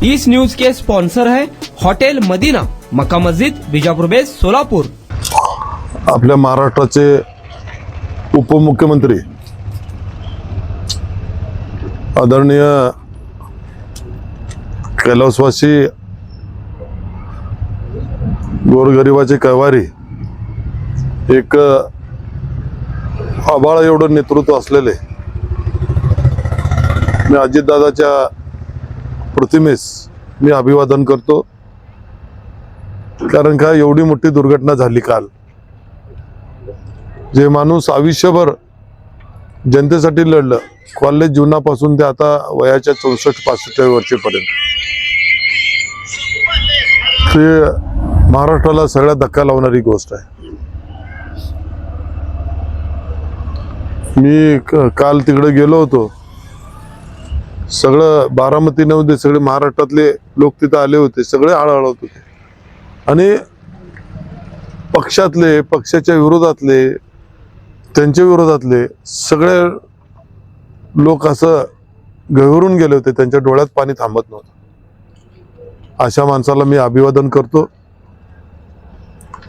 इस news के sponsor है hotel Medina, मक्का मस्जिद, Bijapur base, Solapur. आपल्या महाराष्ट्राचे उपमुख्यमंत्री आदरणीय कैलासवासी गोरगरिबाचे कैवारी, एक आबाळ एवढं नेतृत्व असलेले मी अजितदादाच्या प्रतिमेस मी अभिवादन करतो। कारण का एवढी मोठी दुर्घटना झाली काल। जे माणूस आयुष्यभर जनतेसाठी लढलं, कॉलेज जीवनापासून ते आता वयाच्या 64-65 वर्षेपर्यंत, ते महाराष्ट्राला सगळ्यात धक्का लावणारी गोष्ट आहे। मी काल तिकडे गेलो होतो, सगळं बारामतीमध्ये सगळे महाराष्ट्रातले लोक तिथे आले होते, सगळे हळहळत होते आणि पक्षातले, पक्षाच्या विरोधातले, त्यांच्या विरोधातले सगळे लोक असं गहिरून गेले होते, त्यांच्या डोळ्यात पाणी थांबत नव्हतं। अशा माणसाला मी अभिवादन करतो।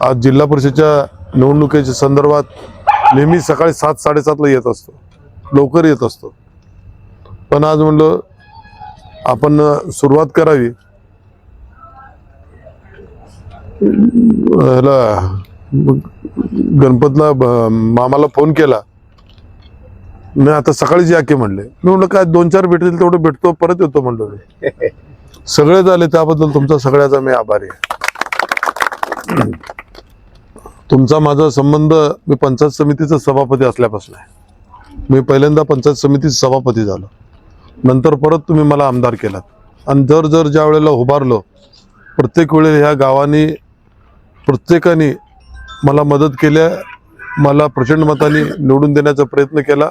आज जिल्हा परिषदेच्या निवडणुकीच्या संदर्भात नेहमी सकाळी 7-7:30 ला येत असतो, लवकर येत असतो, पण आज म्हणलं आपण सुरुवात करावी। गणपतला मामाला फोन केला, नाही आता सकाळीच या की म्हणले। मी म्हणलं काय 2-4 भेटतील तेवढं भेटतो, परत येतो म्हणलो मी। सगळे झाले, त्याबद्दल तुमचा सगळ्याचा मी आभारी आहे। तुमचा माझा संबंध मी पंचायत समितीचा सभापती असल्यापासून आहे। मी पहिल्यांदा पंचायत समितीचा सभापती झालो, नंतर परत तुम्ही मला आमदार केलात आणि जर ज्या वेळेला उभारलो, प्रत्येक वेळेला ह्या गावाने प्रत्येकाने मला मदत केली, मला प्रचंड मताने निवडून देण्याचा प्रयत्न केला।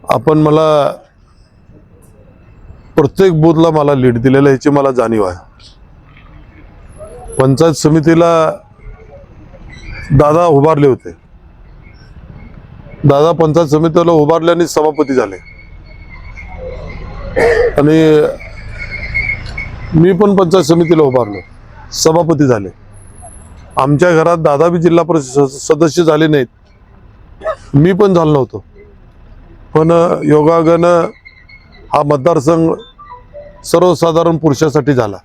आपण मला प्रत्येक बूथला मला लीड दिलेला, ह्याची मला जाणीव आहे। पंचायत समितीला दादा उभारले होते, दादा पंचायत समितीला उभारल्याने सभापती झाले आणि मी पण पंचायत समितीला उभारलो, सभापती झाले। आमच्या घरात दादा बी जिल्हा परिषद सदस्य झाले नाहीत, मी पण झालो नव्हतो, पण योगायोगानं हा मतदारसंघ सर्वसाधारण पुरुषासाठी झाला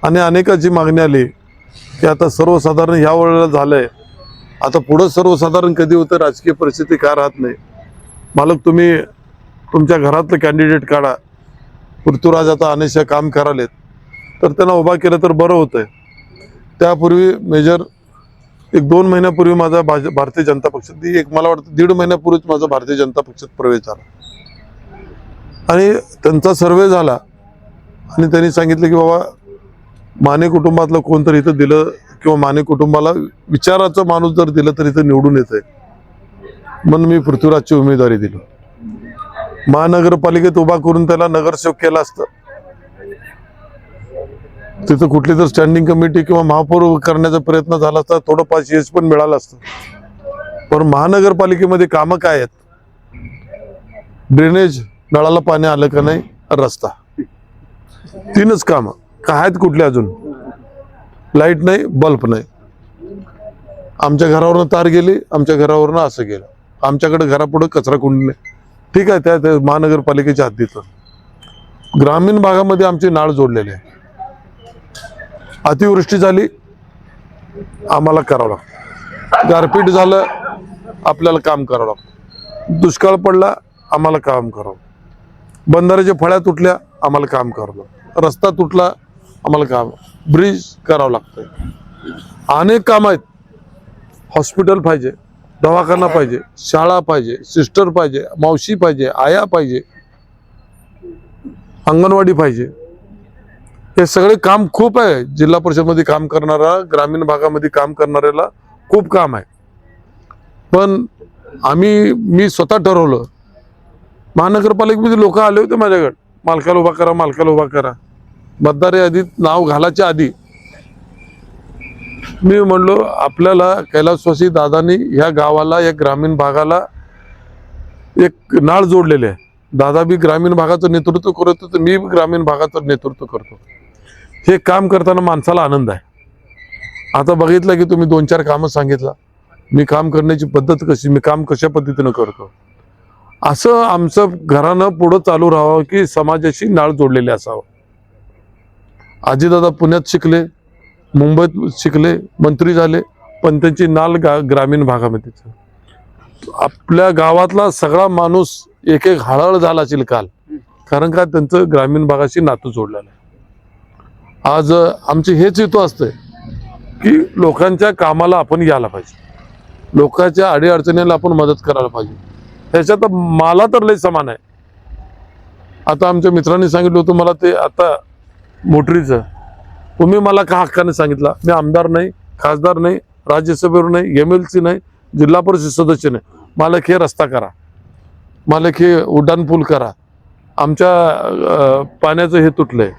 आणि अनेकाची मागणी आली की आता सर्वसाधारण ह्या वेळेला झालंय, आता पुढं सर्वसाधारण कधी होतं, राजकीय परिस्थिती काय राहत नाही, मालक तुम्ही तुमच्या घरातलं कॅन्डिडेट काढा, पृथ्वीराज आता अनेशा काम करालेत, तर त्यांना उभा केलं तर बरं होतंय। त्यापूर्वी मेजर 1-2 महिन्यापूर्वी माझा भारतीय जनता पक्षात, मला वाटतं 1.5 महिन्यापूर्वीच माझा भारतीय जनता पक्षात प्रवेश झाला आणि त्यांचा सर्वे झाला आणि त्यांनी सांगितलं की बाबा माने कुटुंबातलं कोणतरी इथं दिलं किंवा माने कुटुंबाला विचाराचं माणूस जर दिलं तर इथं निवडून येतंय, म्हणून मी पृथ्वीराजची उमेदवारी दिली। महानगरपालिकेत उभा करून त्याला नगरसेवक केला असतं, तिथं कुठली तर स्टँडिंग कमिटी किंवा महापौर करण्याचा प्रयत्न झाला असता, थोडं 5 यश पण मिळालं असतं। पण महानगरपालिकेमध्ये कामं काय आहेत? ड्रेनेज, नळाला पाणी आलं का नाही, रस्ता, 3च कामं काय आहेत? कुठले अजून? लाईट नाही, बल्ब नाही। आमच्या घरावरनं तार गेली, आमच्या घरावरनं असं गेलं, आमच्याकडे घरापुढे कचरा कुंडी नाही, ठीक आहे, त्या महानगरपालिकेच्या हद्दीत। ग्रामीण भागामध्ये आमची नाळ जोडलेली आहे, अतिवृष्टी झाली आम्हाला करावं लागतं, गारपीट झालं आपल्याला काम करावं लागतं, दुष्काळ पडला आम्हाला काम करावं, बंधाऱ्याच्या फळ्या तुटल्या आम्हाला काम करावं लागतं, रस्ता तुटला आम्हाला काम, ब्रिज करावं लागतं, अनेक काम आहेत। हॉस्पिटल पाहिजे, दवाखाना पाहिजे, शाळा पाहिजे, सिस्टर पाहिजे, मावशी पाहिजे, आया पाहिजे, अंगणवाडी पाहिजे, हे सगळे काम खूप आहे। जिल्हा परिषदमध्ये काम करणारा, ग्रामीण भागामध्ये काम करणाऱ्याला खूप काम आहे। पण मी स्वतः ठरवलं, महानगरपालिकेमध्ये लोक आले होते माझ्याकडे, मालकाला उभा करा, मालकाला उभा करा, मतदार यादीत नाव घालायच्या आधी मी म्हणलो आपल्याला कैलासवासी दादानी ह्या गावाला, या ग्रामीण भागाला एक नाळ जोडलेली आहे, दादा बी ग्रामीण भागाचं नेतृत्व करतो तर मी ग्रामीण भागाचं नेतृत्व करतो. हे काम करताना माणसाला आनंद आहे. आता बघितलं की तुम्ही 2-4 कामं सांगितलं, मी काम करण्याची पद्धत कशी, मी काम कशा पद्धतीनं करतो, असं आमचं घरानं पुढं चालू राहावं की समाजाशी नाळ जोडलेले असावं. आजीदादा पुण्यात शिकले, मुंबईत शिकले, मंत्री झाले, पण त्यांची नाळ ग्रामीण भागामध्ये. आपल्या गावातला सगळा माणूस एक एक हळहळ झाला असेल काल, कारण का त्यांचं ग्रामीण भागाशी नातं जोडलेलं आहे. आज आमचे हेच हेतू असते की लोकांच्या कामाला आपण यायला पाहिजे, लोकांच्या अडीअडचणीला आपण मदत करायला पाहिजे. ह्याच्यात मला तर लय समान आहे. आता आमच्या मित्रांनी सांगितलं होतं मला ते आता मोटरीचं, तुम्ही मला का हक्काने सांगितलं? मी आमदार नाही, खासदार नाही, राज्यसभेवर नाही, MLC नाही, जिल्हा परिषद सदस्य नाही. मला हे रस्ता करा, मला हे उड्डाणपूल करा, आमच्या पाण्याचं हे तुटलंय.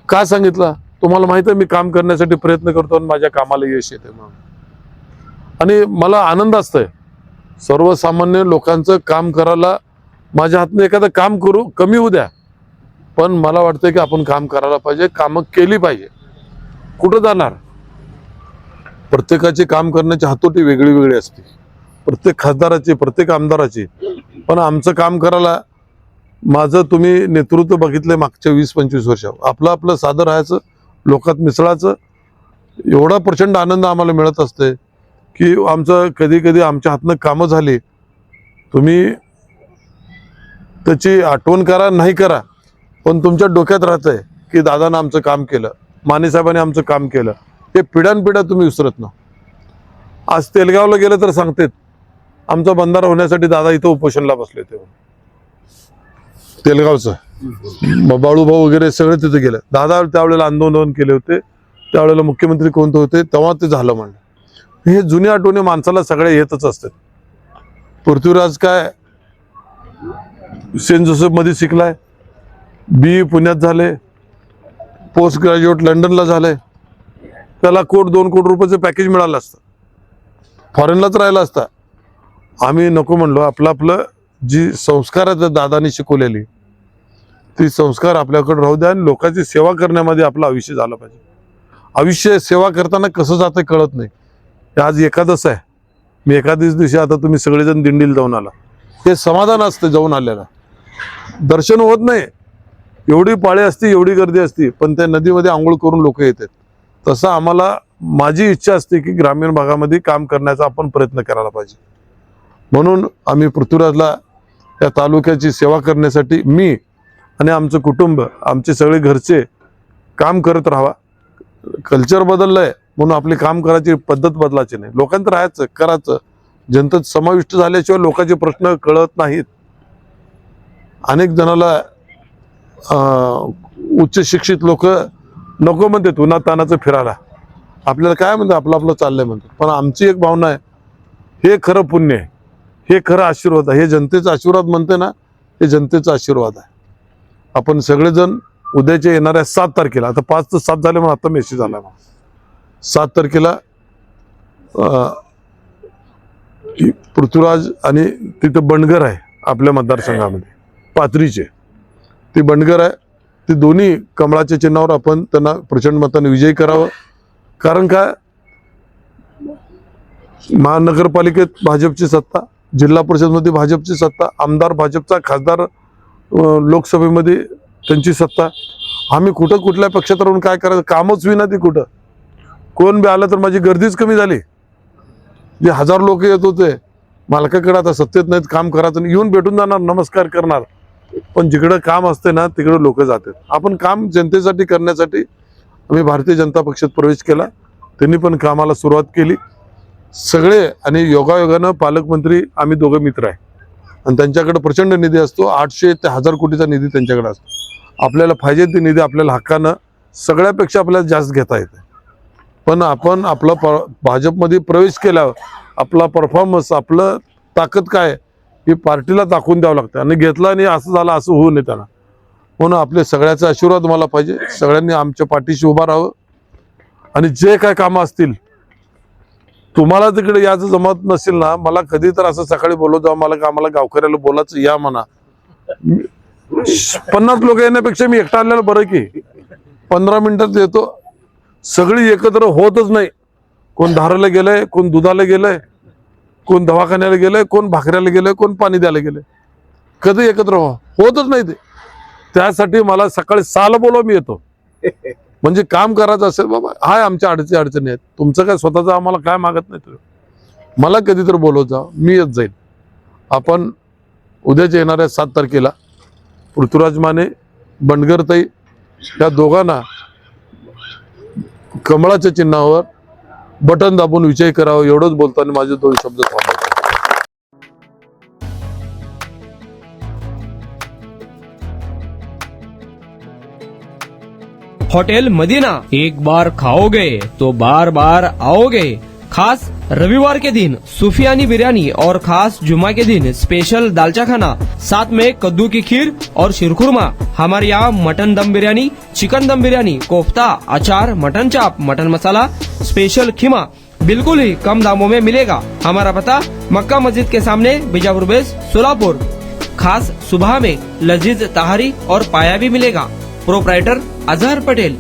का सांगितलं? तुम्हाला माहिती आहे मी काम करण्यासाठी प्रयत्न करतो आणि माझ्या कामाला यश येते म्हणून. आणि मला आनंद असतोय सर्वसामान्य लोकांचं काम करायला. माझ्या हातनं एखादं काम करू कमी होऊ द्या, पण मला वाटतं की आपण काम करायला पाहिजे, कामं केली पाहिजे. कुठं जाणार? प्रत्येकाची काम करण्याची हातोटी वेगळी वेगळी असते, प्रत्येक खासदाराची, प्रत्येक आमदाराची. पण आमचं काम करायला माझं तुम्ही नेतृत्व बघितलंय मागच्या 20-25 वर्ष. आपलं सादर राहायचं, लोकात मिसळाचं, एवढा प्रचंड आनंद आम्हाला मिळत असते की आमचं कधी कधी आमच्या हातनं कामं झाली. तुम्ही त्याची आठवण करा नाही करा, पण तुमच्या डोक्यात राहतंय की दादानं आमचं काम केलं, मानेसाहेबांनी आमचं काम केलं. हे पिढ्यानपिढ्या तुम्ही विसरत ना. आज तेलगावला गेलं तर सांगतेत आमचा बंधारा होण्यासाठी दादा इथं उपोषणला बसले होते. तेलगावचं बाळूभाऊ वगैरे सगळे तिथे गेले. दादा त्यावेळेला आंदोलन केले होते, त्यावेळेला मुख्यमंत्री कोणते होते तेव्हा ते झालं म्हणलं. हे जुन्या आठवणी माणसाला सगळ्या येतच असतात. पृथ्वीराज काय सेंट जोसेफ मध्ये शिकलाय, BE पुण्यात झाले, पोस्ट ग्रॅज्युएट लंडनला झाले, त्याला 1-2 कोटी रुपयाचं पॅकेज मिळालं असतं, फॉरेनलाच राहिला असता. आम्ही नको म्हणलो. आपलं जी संस्कार आहेत दादानी शिकवलेली, ती संस्कार आपल्याकडे राहू द्या आणि लोकांची सेवा करण्यामध्ये आपलं आयुष्य झालं पाहिजे. आयुष्य सेवा करताना कसं जातं कळत नाही. आज एकादश आहे, मी एकादश दिवशी आता तुम्ही सगळेजण दिंडीला जाऊन आला, हे समाधान असतं जाऊन आलेला. दर्शन होत नाही, एवढी पाळी असती, एवढी गर्दी असती, पण त्या नदीमध्ये आंघोळ करून लोक येतात. तसं आम्हाला माझी इच्छा असते की ग्रामीण भागामध्ये काम करण्याचा आपण प्रयत्न करायला पाहिजे. म्हणून आम्ही पृथ्वीराजला या तालुक्याची सेवा करण्यासाठी मी आणि आमचं कुटुंब, आमचे सगळे घरचे काम करत राहावा. कल्चर बदललंय म्हणून आपली काम करायची पद्धत बदलायची नाही, लोकांत राहायचं, करायचं. जनतेत समाविष्ट झाल्याशिवाय लोकांचे प्रश्न कळत नाहीत. अनेक जणाला उच्च शिक्षित लोक नको म्हणतात उन्हा तानाचं फिरायला, आपल्याला काय म्हणतात आपलं चाललंय म्हणतात. पण आमची एक भावना आहे, हे खरं पुण्य आहे, हे खरं आशीर्वाद आहे. हे जनतेचा आशीर्वाद म्हणते ना, हे जनतेचा आशीर्वाद आहे. आपण सगळेजण उद्याच्या येणाऱ्या 7 तारखेला, आता 5 तर 7 झाले म्हणून आता मेसेज आला, 7 तारखेला पृथ्वीराज आणि तिथं बंडगर आहे आपल्या मतदारसंघामध्ये, पाथरीचे ती बंडगर आहे, ते दोन्ही कमळाच्या चिन्हावर आपण त्यांना प्रचंड मताने विजयी करावं. कारण काय, महानगरपालिकेत भाजपची सत्ता, जिल्हा परिषदमध्ये भाजपची सत्ता, आमदार भाजपचा, खासदार लोकसभेमध्ये त्यांची सत्ता. आम्ही कुठं कुठल्या पक्षात राहून काय करायचं, कामच विना ती कुठं. कोण बी आलं तर माझी गर्दीच कमी झाली. जे 1000 लोक येत होते मालकाकडे, आता सत्तेत नाहीत, काम करायचं, येऊन भेटून जाणार, नमस्कार करणार. पण जिकडं काम असते ना तिकडे लोक जातात. आपण काम जनतेसाठी करण्यासाठी आम्ही भारतीय जनता पक्षात प्रवेश केला, त्यांनी पण कामाला सुरुवात केली सगळे. आणि योगायोगानं पालकमंत्री आम्ही दोघं मित्र आहे आणि त्यांच्याकडे प्रचंड निधी असतो, 800 ते 1000 कोटीचा निधी त्यांच्याकडे असतो. आपल्याला पाहिजे ते निधी आपल्याला हक्कानं सगळ्यापेक्षा आपल्याला जास्त घेता येते. पण आपण आपला भाजपमध्ये प्रवेश केला, आपला परफॉर्मन्स, आपलं ताकद काय ही पार्टीला दाखवून द्यावं लागतं. आणि घेतला आणि असं झालं असं होऊ नये त्यांना. म्हणून आपले सगळ्याचा आशीर्वाद मला पाहिजे. सगळ्यांनी आमच्या पाठीशी उभा राहावं आणि जे काय कामं असतील, तुम्हाला तिकडे याचं जमत नसेल ना, मला कधी तर असं सकाळी बोलत जावं, मला आम्हाला गावकऱ्याला बोलायचं या म्हणा, 50 लोक येण्यापेक्षा मी एकटा आलेलं बरं की 15 मिनिटात येतो. सगळी एकत्र होतच नाही. कोण धाराला गेलंय, कोण दुधाला गेलंय, कोण दवाखान्याला गेलंय, कोण भाकऱ्याला गेलंय, कोण पाणी द्यायला गेलंय. कधी एकत्र होतच नाही ते. त्यासाठी मला सकाळी 6ला बोलवा, मी येतो. म्हणजे काम करायचं असेल बाबा, हाय आमच्या अडचणी आहेत, तुमचं काय स्वतःचं आम्हाला काय मागत नाही तुम्ही. मला कधीतरी बोलवत जा, मी येत जाईल. आपण उद्याच्या येणाऱ्या 7 तारखेला पृथ्वीराज माने, बंडगरताई या दोघांना कमळाच्या चिन्हावर बटन दाबून विजय करावं, एवढंच बोलताना माझे 2 शब्द थांबवतो. होटल मदीना, एक बार खाओगे तो बार बार आओगे। खास रविवार के दिन सूफियानी बिरयानी और खास जुमा के दिन स्पेशल दालचा खाना, साथ में कद्दू की खीर और शीरखुरमा। हमारे यहाँ मटन दम बिरयानी, चिकन दम बिरयानी, कोफ्ता, अचार, मटन चाप, मटन मसाला, स्पेशल खीमा बिल्कुल ही कम दामों में मिलेगा। हमारा पता मक्का मस्जिद के सामने, बीजापुर बेस, सोलापुर। खास सुबह में लजीज तहारी और पाया भी मिलेगा। प्रोप्राइटर अजहर पटेल।